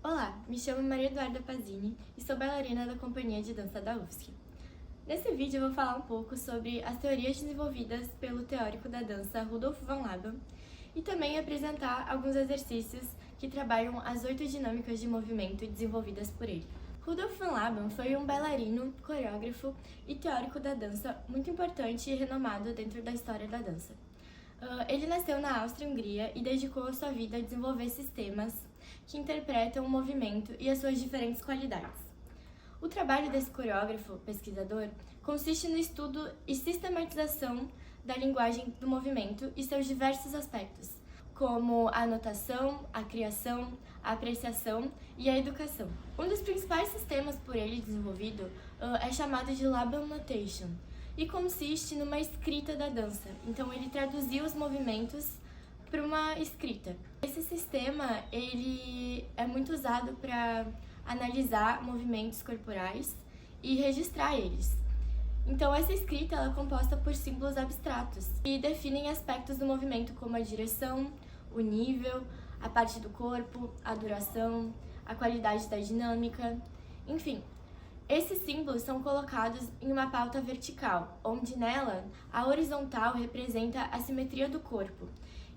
Olá, me chamo Maria Eduarda Pazini e sou bailarina da Companhia de Dança da UFSC. Nesse vídeo eu vou falar um pouco sobre as teorias desenvolvidas pelo teórico da dança Rudolf von Laban e também apresentar alguns exercícios que trabalham as 8 dinâmicas de movimento desenvolvidas por ele. Rudolf von Laban foi um bailarino, coreógrafo e teórico da dança muito importante e renomado dentro da história da dança. Ele nasceu na Áustria-Hungria e dedicou a sua vida a desenvolver sistemas que interpretam o movimento e as suas diferentes qualidades. O trabalho desse coreógrafo, pesquisador, consiste no estudo e sistematização da linguagem do movimento e seus diversos aspectos, como a notação, a criação, a apreciação e a educação. Um dos principais sistemas por ele desenvolvido é chamado de Laban Notation e consiste numa escrita da dança. Então ele traduziu os movimentos para uma escrita. Esse sistema ele é muito usado para analisar movimentos corporais e registrar eles. Então essa escrita ela é composta por símbolos abstratos que definem aspectos do movimento como a direção, o nível, a parte do corpo, a duração, a qualidade da dinâmica, enfim. Esses símbolos são colocados em uma pauta vertical, onde nela a horizontal representa a simetria do corpo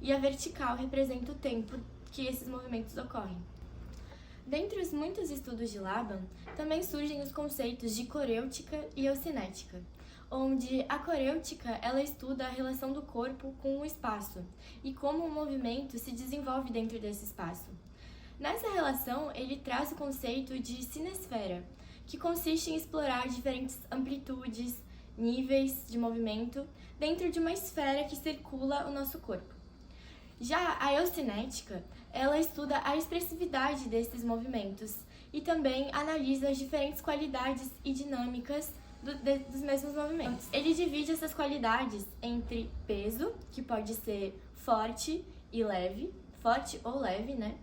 e a vertical representa o tempo que esses movimentos ocorrem. Dentre os muitos estudos de Laban, também surgem os conceitos de corêutica e eucinética, onde a corêutica ela estuda a relação do corpo com o espaço e como o movimento se desenvolve dentro desse espaço. Nessa relação, ele traz o conceito de cinesfera, que consiste em explorar diferentes amplitudes, níveis de movimento dentro de uma esfera que circula o nosso corpo. Já a eucinética, ela estuda a expressividade desses movimentos e também analisa as diferentes qualidades e dinâmicas dos mesmos movimentos. Ele divide essas qualidades entre peso, que pode ser forte e leve, forte ou leve, né?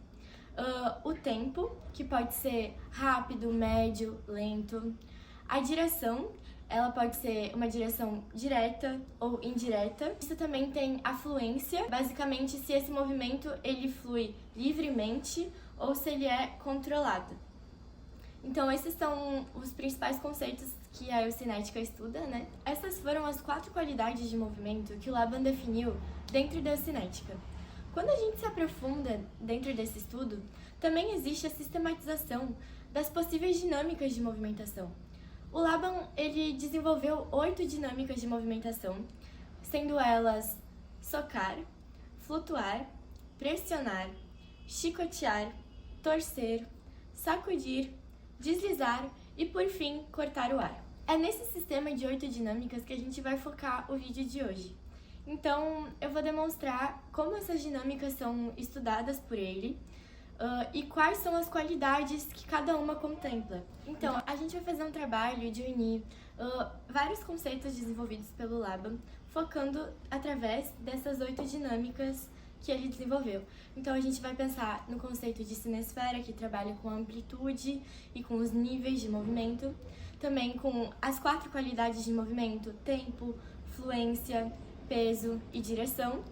O tempo, que pode ser rápido, médio, lento. A direção, ela pode ser uma direção direta ou indireta. Isso também tem a fluência, basicamente se esse movimento ele flui livremente ou se ele é controlado. Então esses são os principais conceitos que a eucinética estuda, né? Essas foram as 4 qualidades de movimento que o Laban definiu dentro da eucinética. Quando a gente se aprofunda dentro desse estudo, também existe a sistematização das possíveis dinâmicas de movimentação. O Laban ele desenvolveu 8 dinâmicas de movimentação, sendo elas socar, flutuar, pressionar, chicotear, torcer, sacudir, deslizar e, por fim, cortar o ar. É nesse sistema de 8 dinâmicas que a gente vai focar o vídeo de hoje. Então, eu vou demonstrar como essas dinâmicas são estudadas por ele e quais são as qualidades que cada uma contempla. Então, a gente vai fazer um trabalho de unir vários conceitos desenvolvidos pelo Laban, focando através dessas 8 dinâmicas que ele desenvolveu. Então, a gente vai pensar no conceito de cinesfera, que trabalha com a amplitude e com os níveis de movimento, também com as 4 qualidades de movimento, tempo, fluência, peso e direção,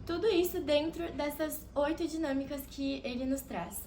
tudo isso dentro dessas 8 dinâmicas que ele nos traz.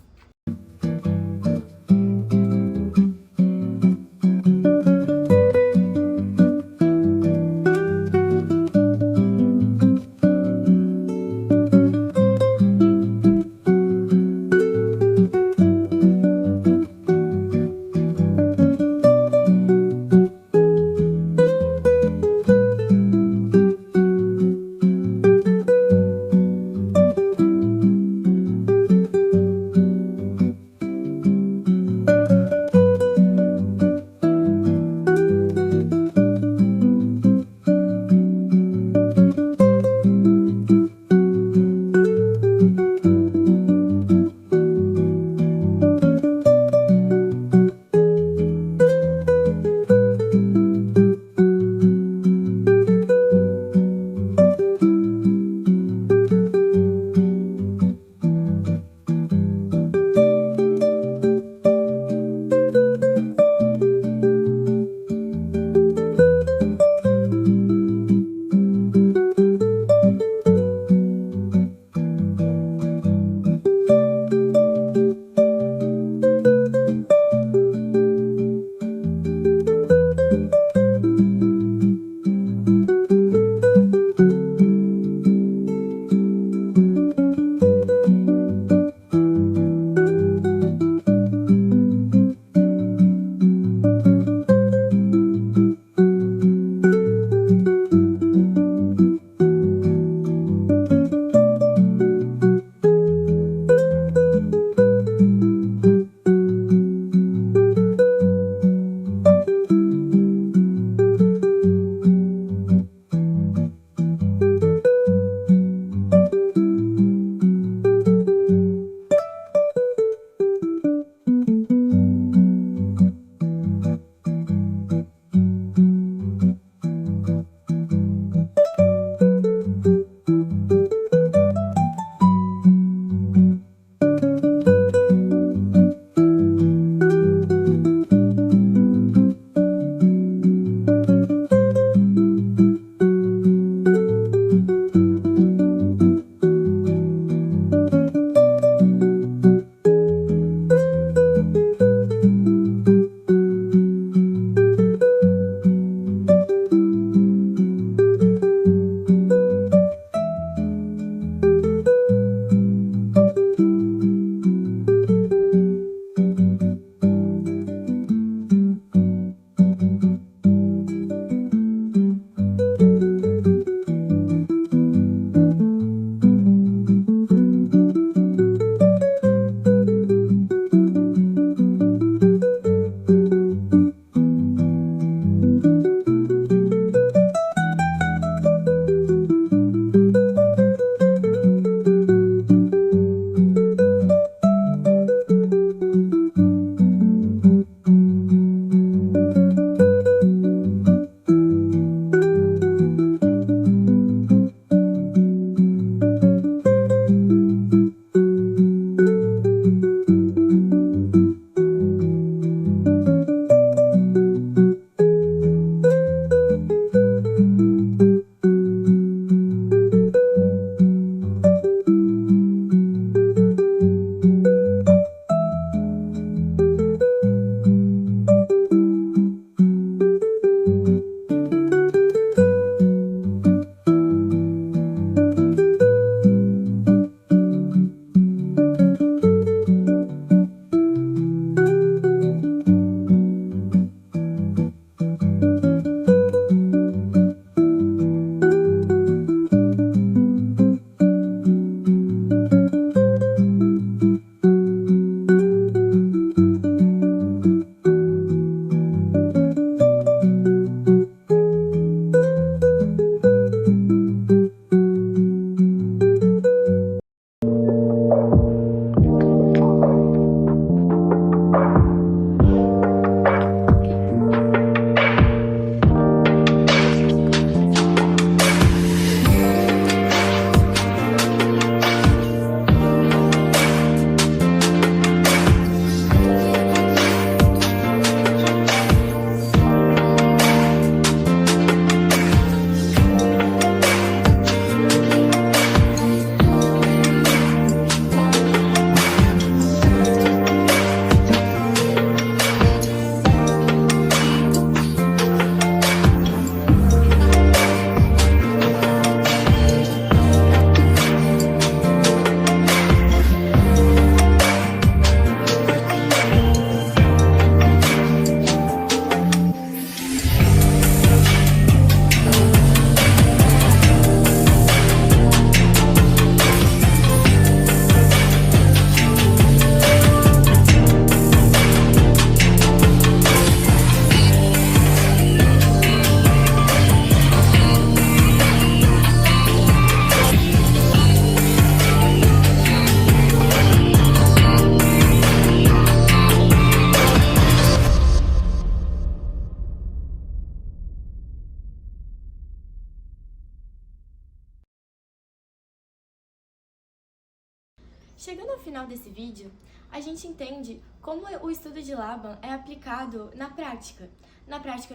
Chegando ao final desse vídeo, a gente entende como o estudo de Laban é aplicado na prática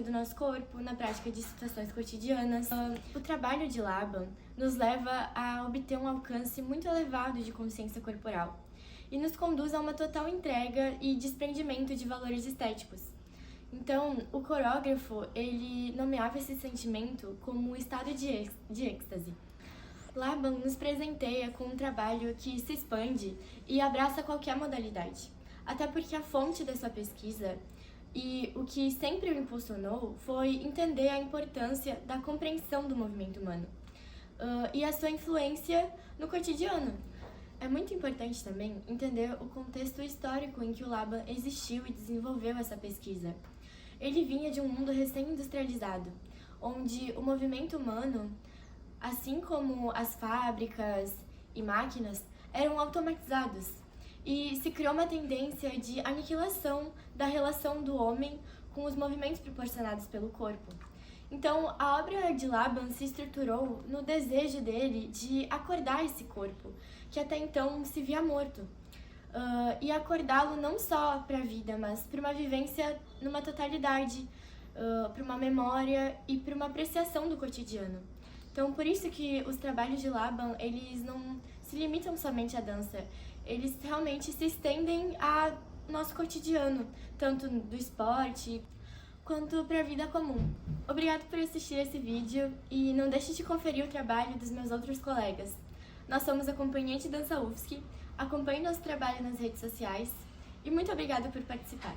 do nosso corpo, na prática de situações cotidianas. O trabalho de Laban nos leva a obter um alcance muito elevado de consciência corporal e nos conduz a uma total entrega e desprendimento de valores estéticos. Então, o coreógrafo, ele nomeava esse sentimento como o estado de êxtase. Laban nos presenteia com um trabalho que se expande e abraça qualquer modalidade, até porque a fonte da sua pesquisa e o que sempre o impulsionou foi entender a importância da compreensão do movimento humano e a sua influência no cotidiano. É muito importante também entender o contexto histórico em que o Laban existiu e desenvolveu essa pesquisa. Ele vinha de um mundo recém-industrializado, onde o movimento humano, assim como as fábricas e máquinas, eram automatizados e se criou uma tendência de aniquilação da relação do homem com os movimentos proporcionados pelo corpo. Então, a obra de Laban se estruturou no desejo dele de acordar esse corpo, que até então se via morto, e acordá-lo não só para a vida, mas para uma vivência numa totalidade, para uma memória e para uma apreciação do cotidiano. Então, por isso que os trabalhos de Laban, eles não se limitam somente à dança, eles realmente se estendem ao nosso cotidiano, tanto do esporte quanto para a vida comum. Obrigado por assistir esse vídeo e não deixe de conferir o trabalho dos meus outros colegas. Nós somos a Companhia de Dança UFSC, acompanhe nosso trabalho nas redes sociais e muito obrigada por participar.